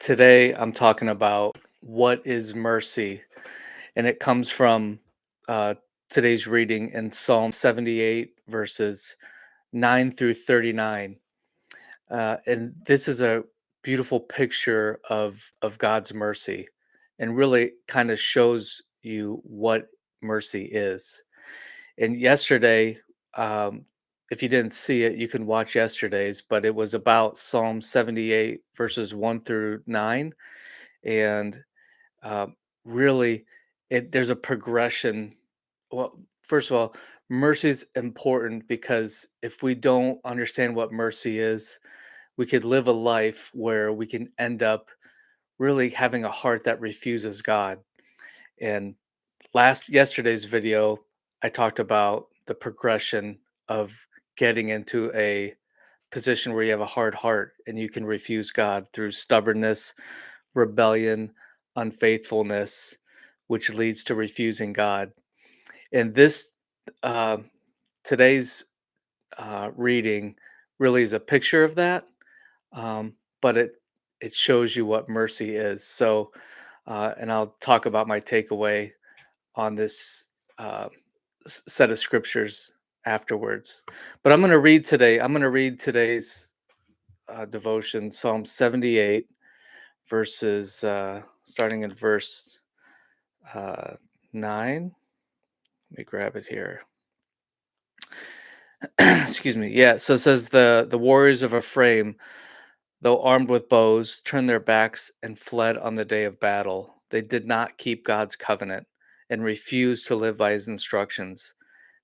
Today, I'm talking about what is mercy, and it comes from uh, today's reading in Psalm 78, verses 9 through 39. And this is a beautiful picture of God's mercy, and really kind of shows you what mercy is. And yesterday, um, if you didn't see it, you can watch yesterday's, but it was about Psalm 78, verses 1 through 9. And um, really, there's a progression. Well, first of all, mercy is important because if we don't understand what mercy is, we could live a life where we can end up really having a heart that refuses God. And last yesterday's video, I talked about the progression of getting into a position where you have a hard heart and you can refuse God through stubbornness, rebellion, unfaithfulness, which leads to refusing God. And this uh, today's reading really is a picture of that, but it shows you what mercy is. So, and I'll talk about my takeaway on this uh, set of scriptures afterwards. But I'm going to read today. I'm going to read today's devotion, Psalm 78, verses starting in verse uh, 9. Let me grab it here. Excuse me. Yeah, so it says the warriors of Ephraim, though armed with bows, turned their backs and fled on the day of battle. They did not keep God's covenant and refused to live by his instructions.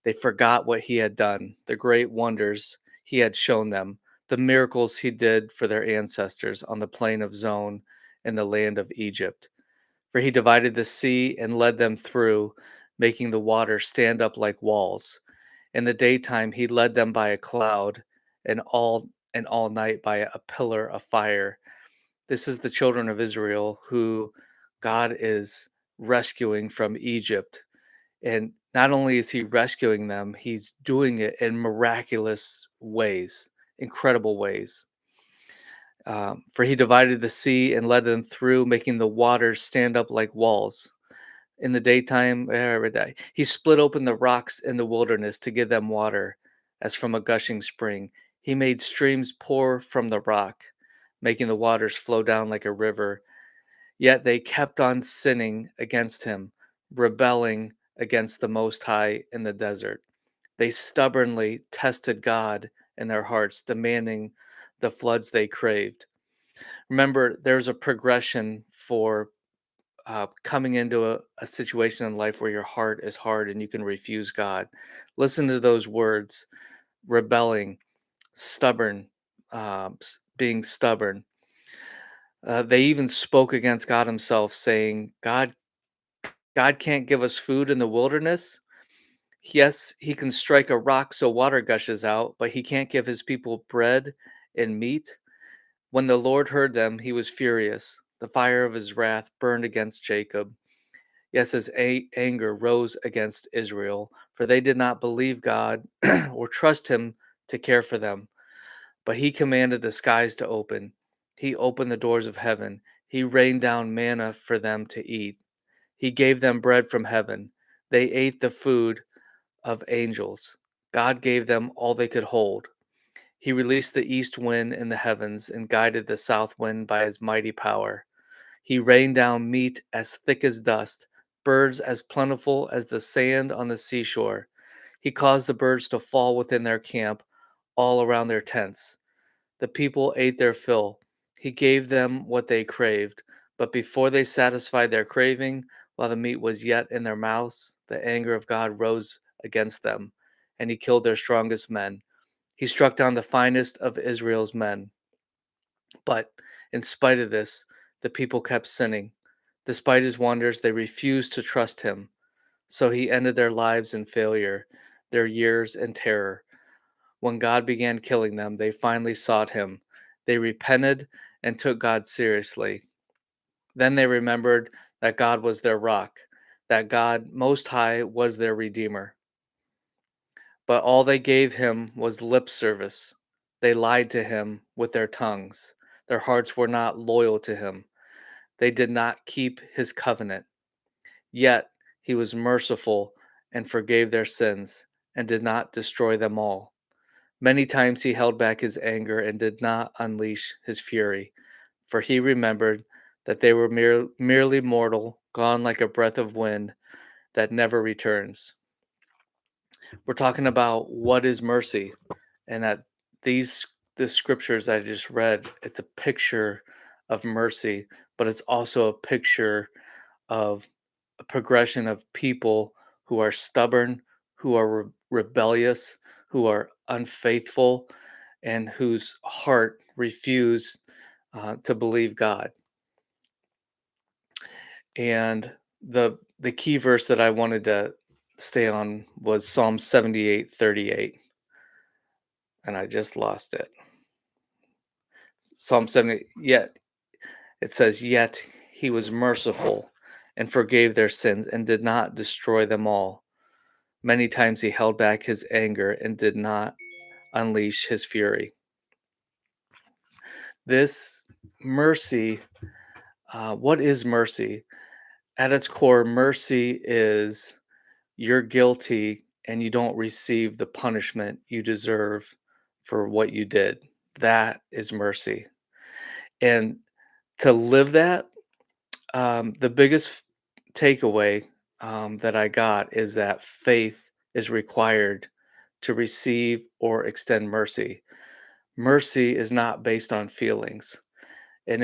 They forgot what he had done, the great wonders he had shown them, the miracles he did for their ancestors on the plain of Zon in the land of Egypt. For he divided the sea and led them through, making the water stand up like walls. In the daytime he led them by a cloud, and all night by a pillar of fire. This is the children of Israel who God is rescuing from Egypt. And not only is he rescuing them, he's doing it in miraculous ways, incredible ways. For he divided the sea and led them through, making the waters stand up like walls. In the daytime, every day, he split open the rocks in the wilderness to give them water, as from a gushing spring. He made streams pour from the rock, making the waters flow down like a river. Yet they kept on sinning against him, rebelling against the Most High in the desert. They stubbornly tested God in their hearts, demanding the floods they craved. Remember, there's a progression for coming into a situation in life where your heart is hard and you can refuse God. Listen to those words: rebelling, stubborn, being stubborn. They even spoke against God Himself, saying, God can't give us food in the wilderness. Yes, He can strike a rock so water gushes out, but He can't give His people bread and meat. When the Lord heard them, He was furious. The fire of His wrath burned against Jacob. Yes, his anger rose against Israel, for they did not believe God or trust him to care for them. But he commanded the skies to open. He opened the doors of heaven. He rained down manna for them to eat. He gave them bread from heaven. They ate the food of angels. God gave them all they could hold. He released the east wind in the heavens and guided the south wind by his mighty power. He rained down meat as thick as dust, birds as plentiful as the sand on the seashore. He caused the birds to fall within their camp, all around their tents. The people ate their fill. He gave them what they craved. But before they satisfied their craving, while the meat was yet in their mouths, the anger of God rose against them, and he killed their strongest men. He struck down the finest of Israel's men. But in spite of this, the people kept sinning. Despite his wonders, they refused to trust him. So he ended their lives in failure, their years in terror. When God began killing them, they finally sought him. They repented and took God seriously. Then they remembered that God was their rock, that God Most High was their Redeemer. But all they gave him was lip service. They lied to him with their tongues. Their hearts were not loyal to him. They did not keep his covenant. Yet he was merciful and forgave their sins and did not destroy them all. Many times he held back his anger and did not unleash his fury, for he remembered that they were merely mortal, gone like a breath of wind that never returns. We're talking about what is mercy, and that these the scriptures I just read, it's a picture of mercy, but it's also a picture of a progression of people who are stubborn, who are rebellious, who are unfaithful, and whose heart refused to believe God. And the key verse that I wanted to stay on was Psalm 78:38, and I just lost it. Psalm 70, yet it says, "Yet he was merciful and forgave their sins and did not destroy them all. Many times he held back his anger and did not unleash his fury." This mercy, what is mercy? At its core, mercy is you're guilty and you don't receive the punishment you deserve for what you did. That is mercy. And to live that, the biggest takeaway that I got is that faith is required to receive or extend mercy. Mercy is not based on feelings. And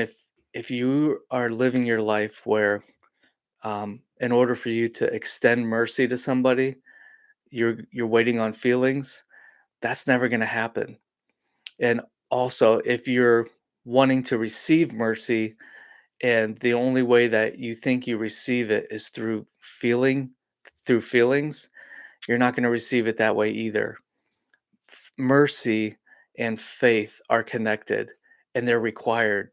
if you are living your life where in order for you to extend mercy to somebody, you're waiting on feelings, that's never going to happen. And also, if you're wanting to receive mercy and the only way that you think you receive it is through feelings, you're not going to receive it that way either. Mercy and faith are connected and they're required.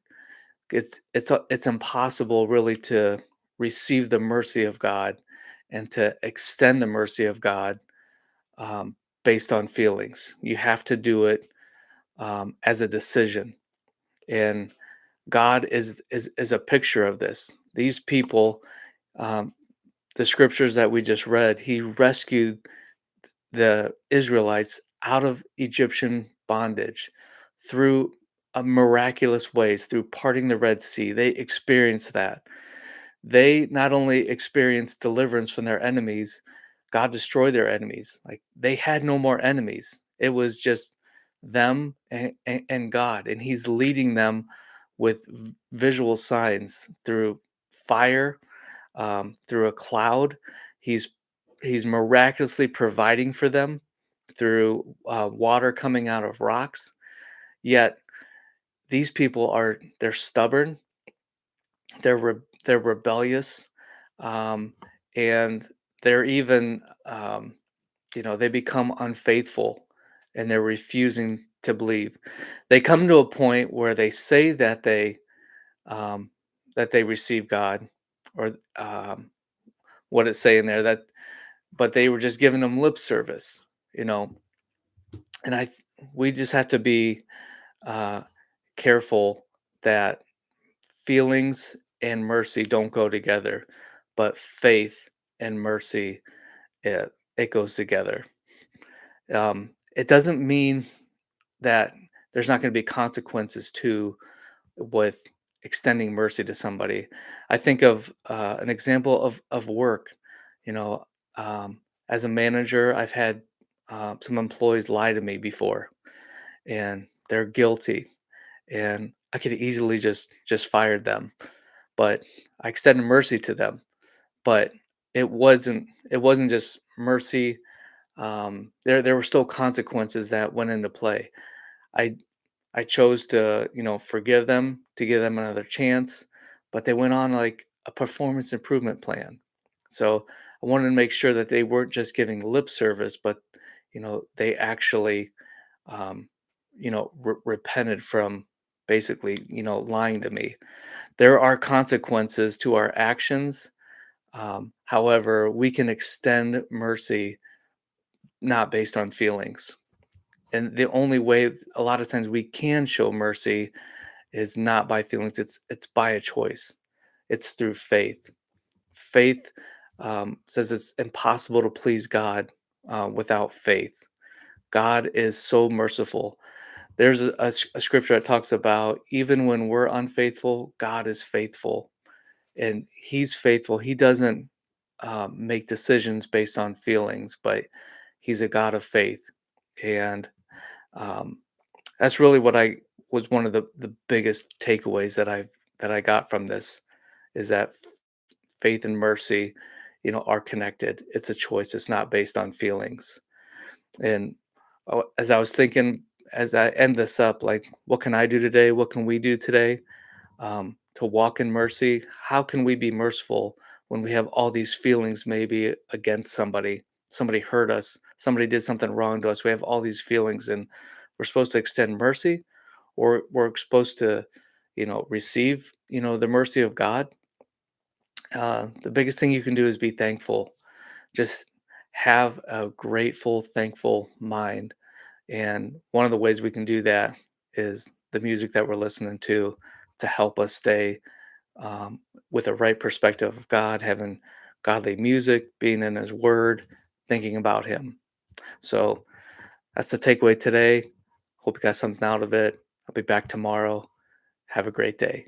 It's impossible really to receive the mercy of God and to extend the mercy of God based on feelings. You have to do it as a decision, and God is a picture of this. These people, um, the scriptures that we just read, He rescued the Israelites out of Egyptian bondage through miraculous ways, through parting the Red Sea. They experienced that. They not only experienced deliverance from their enemies, God destroyed their enemies. Like they had no more enemies. It was just them and God. And He's leading them with visual signs through fire, through a cloud. He's he's miraculously providing for them through water coming out of rocks. Yet these people they're stubborn, they're rebellious, um, and they're even they become unfaithful, and they're refusing to believe. They come to a point where they say um, that they receive God, or what it's saying there that, but they were just giving them lip service, you know. And we just have to be uh, careful that feelings and mercy don't go together, but faith and mercy, it goes together. It doesn't mean that there's not going to be consequences to with extending mercy to somebody. I think of an example of work. You know, as a manager, I've had some employees lie to me before, and they're guilty, and I could easily just fired them, but I extended mercy to them. But it wasn't just mercy. There were still consequences that went into play. I I chose to, forgive them, to give them another chance, but they went on like a performance improvement plan. So I wanted to make sure that they weren't just giving lip service, but they actually, um, repented from basically, lying to me. There are consequences to our actions. However, we can extend mercy not based on feelings. And the only way a lot of times we can show mercy is not by feelings, it's by a choice. It's through faith. Faith says it's impossible to please God without faith. God is so merciful. There's a scripture that talks about even when we're unfaithful, God is faithful, and He's faithful. He doesn't make decisions based on feelings, but He's a God of faith, and um, that's really what I was one of the biggest takeaways that I got from this is that faith and mercy, are connected. It's a choice. It's not based on feelings. And as I was thinking, as I end this up, like, what can I do today? What can we do today to walk in mercy? How can we be merciful when we have all these feelings, maybe against somebody? Somebody hurt us. Somebody did something wrong to us. We have all these feelings, and we're supposed to extend mercy, or we're supposed to, receive, the mercy of God. The biggest thing you can do is be thankful. Just have a grateful, thankful mind. And one of the ways we can do that is the music that we're listening to help us stay with a right perspective of God, having godly music, being in His Word, thinking about Him. So that's the takeaway today. Hope you got something out of it. I'll be back tomorrow. Have a great day.